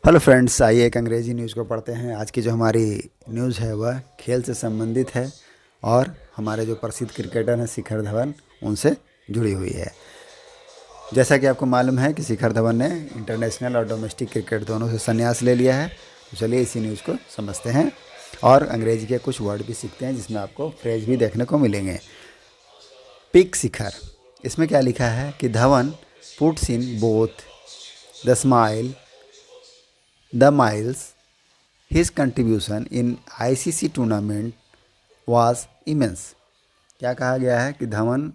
Hello friends, आइए एक अंग्रेजी न्यूज़ को पढ़ते हैं। आज की जो हमारी न्यूज़ है वह खेल से संबंधित है और हमारे जो प्रसिद्ध क्रिकेटर हैं शिखर धवन, उनसे जुड़ी हुई है। जैसा कि आपको मालूम है कि शिखर धवन ने इंटरनेशनल और डोमेस्टिक क्रिकेट दोनों से संन्यास ले लिया है। तो चलिए इसी न्यूज़ को समझते हैं और अंग्रेजी के कुछ वर्ड भी सीखते हैं जिसमें आपको फ्रेज भी देखने को मिलेंगे। पिक शिखर, इसमें क्या लिखा है कि Dhawan puts in both the miles, his contribution in ICC tournament was immense। क्या कहा गया है कि धवन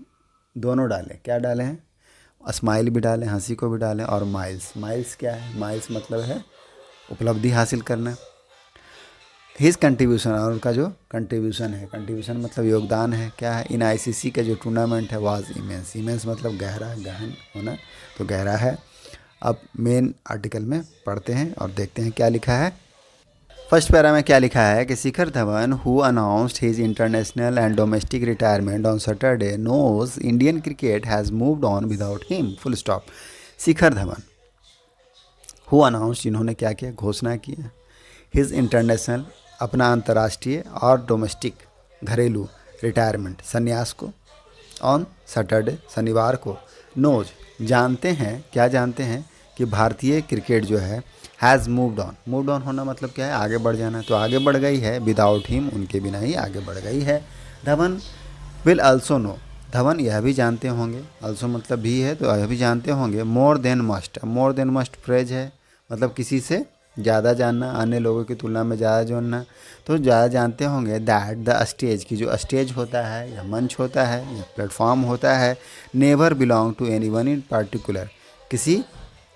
दोनों डालें, क्या डाले हैं, स्माइल भी डालें, हंसी को भी डालें, और माइल्स क्या है, माइल्स मतलब है उपलब्धि हासिल करना। हिज कंट्रीब्यूशन, और उनका जो कंट्रीब्यूशन है, कंट्रीब्यूशन मतलब योगदान है, क्या है, इन आईसीसी का जो टूर्नामेंट है वाज इमेंस मतलब गहरा, गहन होना, तो गहरा है। अब मेन आर्टिकल में पढ़ते हैं और देखते हैं क्या लिखा है। फर्स्ट पैरा में क्या लिखा है कि Shikhar Dhawan who announced his international and domestic retirement on Saturday knows Indian cricket has moved on without him, full stop. Shikhar Dhawan who announced, जिन्होंने क्या किया, घोषणा की है, हिज इंटरनेशनल, अपना अंतर्राष्ट्रीय, और डोमेस्टिक, घरेलू, रिटायरमेंट, संन्यास को, ऑन सैटरडे, शनिवार को, नोज, जानते हैं, क्या जानते हैं कि भारतीय क्रिकेट जो है हैज़ मूव्ड ऑन होना मतलब क्या है, आगे बढ़ जाना, तो आगे बढ़ गई है, विदाउट हिम, उनके बिना ही आगे बढ़ गई है। Dhawan will also know, Dhawan यह भी जानते होंगे, आल्सो मतलब भी है तो यह भी जानते होंगे, मोर देन मस्ट फ्रेज है, मतलब किसी से ज़्यादा जानना, अन्य लोगों की तुलना में ज़्यादा जानना, तो ज़्यादा जानते होंगे दैट द स्टेज, की जो स्टेज होता है या मंच होता है या प्लेटफॉर्म होता है, never belong to any one in particular, किसी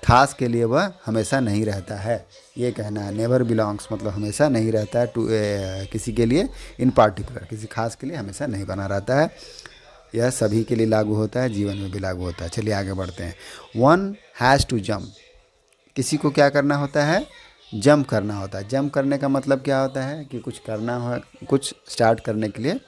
खास के लिए वह हमेशा नहीं रहता है, ये कहना है। नेवर बिलोंग्स मतलब हमेशा नहीं रहता है, टू किसी के लिए, इन पार्टिकुलर किसी खास के लिए हमेशा नहीं बना रहता है। यह सभी के लिए लागू होता है, जीवन में भी लागू होता है। चलिए आगे बढ़ते हैं। वन हैज़ टू जंप, किसी को क्या करना होता है, जंप करना होता है। जंप करने का मतलब क्या होता है कि कुछ करना हो, कुछ स्टार्ट करने के लिए,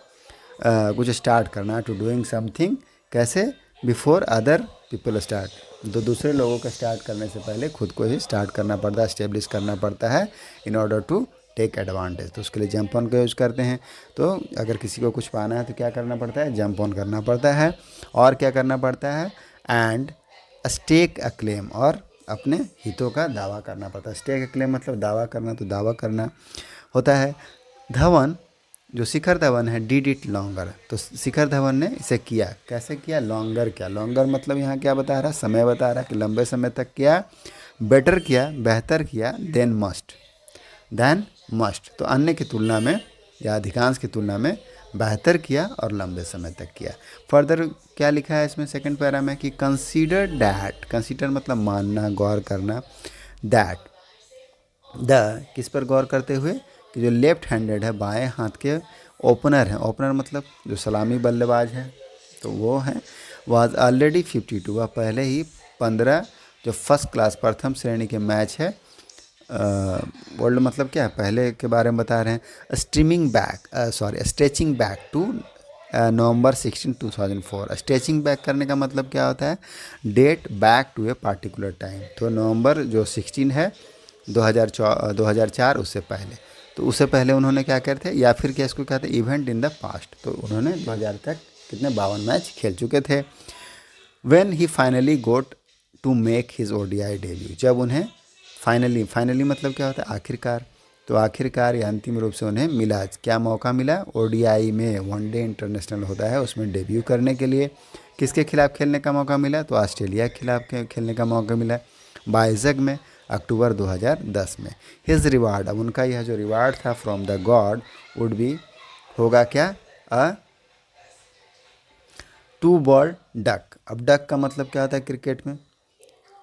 कुछ स्टार्ट करना, टू डूइंग समथिंग, कैसे, बिफोर अदर पीपल स्टार्ट, तो दूसरे लोगों का स्टार्ट करने से पहले खुद को ही स्टार्ट करना पड़ता है, स्टेब्लिश करना पड़ता है, in order to take advantage, तो उसके लिए जंप ऑन का यूज़ करते हैं। तो अगर किसी को कुछ पाना है तो क्या करना पड़ता है, जंप ऑन करना पड़ता है। और क्या करना पड़ता है, एंड स्टेक अ क्लेम, और अपने हितों का दावा करना पड़ता है। स्टेक अ क्लेम मतलब दावा करना, तो दावा करना होता है। धवन, जो शिखर धवन है, डिड इट लॉन्गर, तो शिखर धवन ने इसे किया, कैसे किया, लॉन्गर किया। लॉन्गर मतलब यहाँ क्या बता रहा है, समय बता रहा है कि लंबे समय तक किया, बेटर किया, बेहतर किया, देन मस्ट, तो अन्य की तुलना में या अधिकांश की तुलना में बेहतर किया और लंबे समय तक किया। फर्दर क्या लिखा है इसमें सेकंड पैरा में कि कंसीडर दैट, कंसीडर मतलब मानना, गौर करना, दैट द, किस पर गौर करते हुए, कि जो लेफ्ट हैंडेड है, बाएं हाथ के ओपनर हैं, ओपनर मतलब जो सलामी बल्लेबाज है, तो वो हैं, वाज ऑलरेडी 52, वह पहले ही 15 जो फर्स्ट क्लास प्रथम श्रेणी के मैच है, वर्ल्ड मतलब क्या है, पहले के बारे में बता रहे हैं, stretching back to November 16, 2004। Stretching back करने का मतलब क्या होता है, date back to a particular time, तो नवंबर जो 16 है 2004, उससे पहले, तो उससे पहले उन्होंने क्या करते, या फिर क्या इसको कहते हैं, इवेंट इन द पास्ट, तो उन्होंने 2000 तक कितने 52 मैच खेल चुके थे। When he finally got to make his ODI debut, जब उन्हें फाइनली मतलब क्या होता है, आखिरकार, तो आखिरकार या अंतिम रूप से उन्हें मिला, क्या मौका मिला, ओडीआई में, वनडे इंटरनेशनल होता है उसमें डेब्यू करने के लिए। किसके खिलाफ खेलने का मौका मिला, तो ऑस्ट्रेलिया के खिलाफ खेलने का मौका मिला, बाइजग में, अक्टूबर 2010 में। हिज रिवार्ड, अब उनका यह जो रिवार्ड था from the God would be, होगा क्या, अ 2 बॉल डक। अब डक का मतलब क्या होता है क्रिकेट में,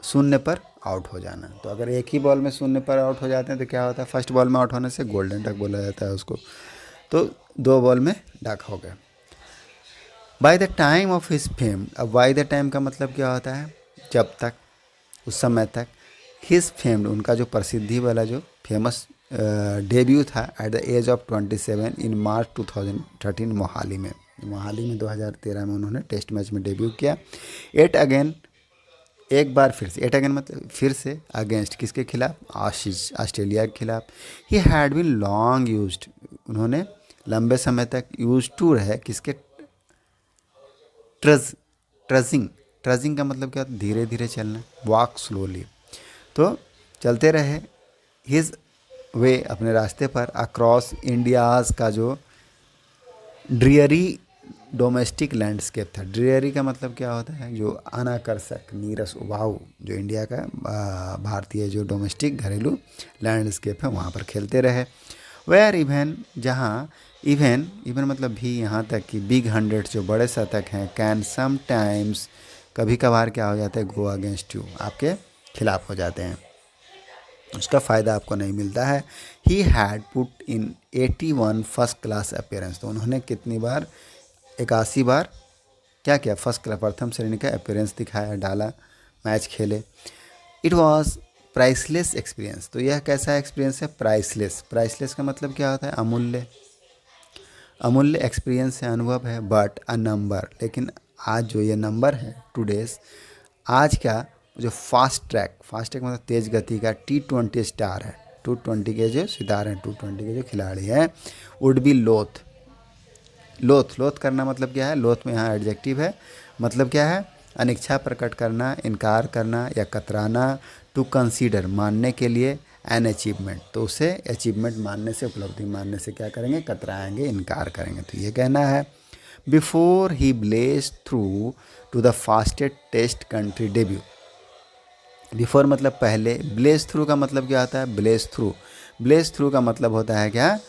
शून्य पर आउट हो जाना, तो अगर एक ही बॉल में शून्य पर आउट हो जाते हैं तो क्या होता है, फर्स्ट बॉल में आउट होने से गोल्डन डक बोला जाता है उसको, तो 2 बॉल में डक हो गए। By the time of his fame, अब बाय द टाइम का मतलब क्या होता है, जब तक, उस समय तक, हिज फेम्ड, उनका जो प्रसिद्धि वाला जो फेमस डेब्यू था एट द एज ऑफ 27 इन मार्च 2013 मोहाली में 2013 में उन्होंने टेस्ट मैच में डेब्यू किया। एट अगेन एक बार फिर से, एट अगेन मतलब फिर से, अगेंस्ट किसके खिलाफ, ऑस्ट्रेलिया के खिलाफ। He had been long used, उन्होंने लंबे समय तक यूज टू रहे किसके, ट्रजिंग। ट्रजिंग का मतलब क्या होता है, धीरे धीरे चलना, वॉक स्लोली। तो चलते रहे हिज वे, अपने रास्ते पर, अक्रॉस इंडियाज़ का जो ड्रियरी डोमेस्टिक लैंडस्केप था। ड्रियरी का मतलब क्या होता है, जो अनाकर्षक, नीरस, उबाऊ, जो इंडिया का भारतीय जो डोमेस्टिक घरेलू लैंडस्केप है, वहाँ पर खेलते रहे। वेयर इवन, जहाँ इवन, इवन मतलब भी, यहाँ तक कि बिग 100 जो बड़े शतक हैं, कैन समटाइम्स, कभी कभार क्या हो जाता है, गो अगेंस्ट यू, आपके खिलाफ हो जाते हैं, उसका फ़ायदा आपको नहीं मिलता है। He had put in 81 first class appearance, तो उन्होंने कितनी बार, 81 बार क्या किया, फर्स्ट क्लास, प्रथम श्रेणी का अपीयरेंस दिखाया, डाला, मैच खेले। इट वॉज प्राइसलेस एक्सपीरियंस, तो यह कैसा एक्सपीरियंस है, प्राइसलेस। प्राइसलेस का मतलब क्या होता है, अमूल्य, अमूल्य एक्सपीरियंस है, अनुभव है। बट अ नंबर, लेकिन आज जो ये नंबर है, टूडेज, आज का जो फास्ट ट्रैक मतलब तेज़ गति का T20 स्टार है, T20 के जो सितारे हैं, T20 के जो खिलाड़ी हैं, वुड बी लोथ। लोथ करना मतलब क्या है, लोथ में यहाँ एडजेक्टिव है, मतलब क्या है, अनिच्छा प्रकट करना, इनकार करना या कतराना। टू कंसीडर, मानने के लिए, एन अचीवमेंट, तो उसे अचीवमेंट मानने से, उपलब्धि मानने से क्या करेंगे, कतराएंगे, इनकार करेंगे। तो ये कहना है, before he blaze through to the fastest test country debut. Before मतलब पहले, ब्लेज थ्रू का मतलब क्या होता है, ब्लेज थ्रू का मतलब होता है क्या,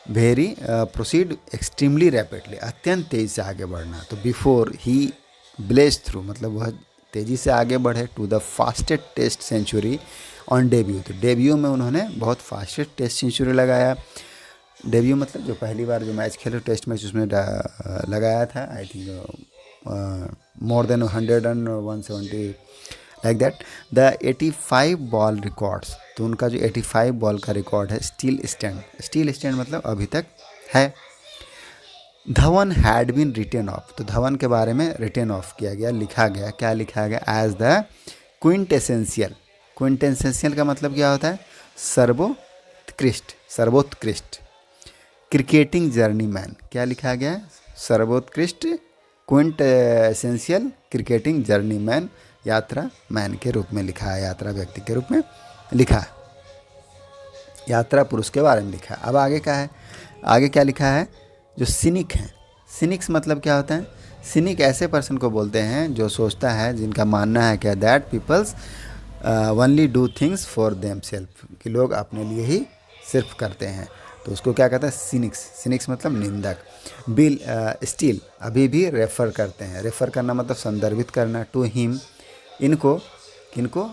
वेरी प्रोसीड एक्सट्रीमली रैपिडली, अत्यंत तेज़ी से आगे बढ़ना। तो बिफोर ही ब्लेज थ्रू मतलब वह तेज़ी से आगे बढ़े, to the fastest test century on debut, तो डेब्यू में उन्होंने बहुत फास्टेस्ट टेस्ट सेंचुरी लगाया। डेब्यू मतलब जो पहली बार जो मैच खेले, टेस्ट मैच, उसमें लगाया था, I think more than 100 and 170 like that. The 85 ball records, तो उनका जो 85 बॉल का रिकॉर्ड है, स्टील स्टैंड मतलब अभी तक है। Dhawan had been written off, तो धवन के बारे में रिटेन ऑफ किया गया, लिखा गया, क्या लिखा गया, एज द क्विंटेसेंशियल। क्विंटेसेंशियल का मतलब क्या होता है, सर्वोत्कृष्ट क्रिकेटिंग जर्नी मैन, क्या लिखा गया, सर्वोत्कृष्ट क्विंटेसेंशियल क्रिकेटिंग जर्नी मैन, यात्रा मैन के रूप में लिखा है, यात्रा व्यक्ति के रूप में लिखा है, यात्रा पुरुष के बारे में लिखा है। अब आगे क्या है, आगे क्या लिखा है, जो सिनिक हैं, सिनिक्स मतलब क्या होता है, सिनिक ऐसे पर्सन को बोलते हैं जो सोचता है, जिनका मानना है क्या, that peoples only do things for them self, कि लोग अपने लिए ही सिर्फ करते हैं, तो उसको क्या कहता है, सिनिक्स मतलब निंदक। बिल स्टिल, अभी भी रेफ़र करते हैं, रेफ़र करना मतलब संदर्भित करना, टू हिम, इनको, किनको,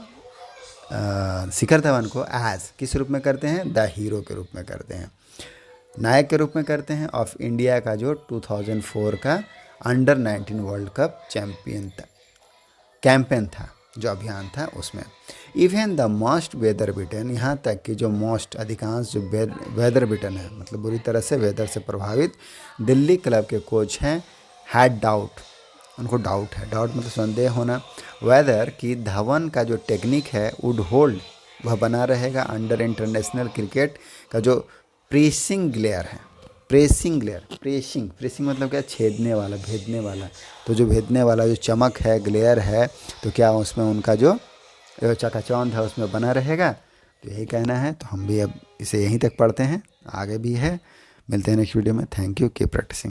शिखर धवन को, एज किस रूप में करते हैं, द हीरो के रूप में करते हैं, नायक के रूप में करते हैं, ऑफ इंडिया का जो 2004 का अंडर-19 वर्ल्ड कप कैंपेन था, जो अभियान था, उसमें। इवन द मोस्ट वेदर बिटन, यहाँ तक कि जो मोस्ट, अधिकांश जो वेदर बिटन है, मतलब बुरी तरह से वेदर से प्रभावित दिल्ली क्लब के कोच हैं, हैड डाउट, उनको डाउट है, डाउट मतलब संदेह होना, वेदर की धवन का जो टेक्निक है, वुड होल्ड, वह बना रहेगा अंडर इंटरनेशनल क्रिकेट का जो प्रेसिंग ग्लेयर है, प्रेसिंग मतलब क्या, छेदने वाला, भेदने वाला, तो जो भेदने वाला जो चमक है, ग्लेयर है, तो क्या उसमें उनका जो चकाचौंध है उसमें बना रहेगा। तो यही कहना है, तो हम भी अब इसे यहीं तक पढ़ते हैं, आगे भी है, मिलते हैं नेक्स्ट वीडियो में। Thank you, keep practising.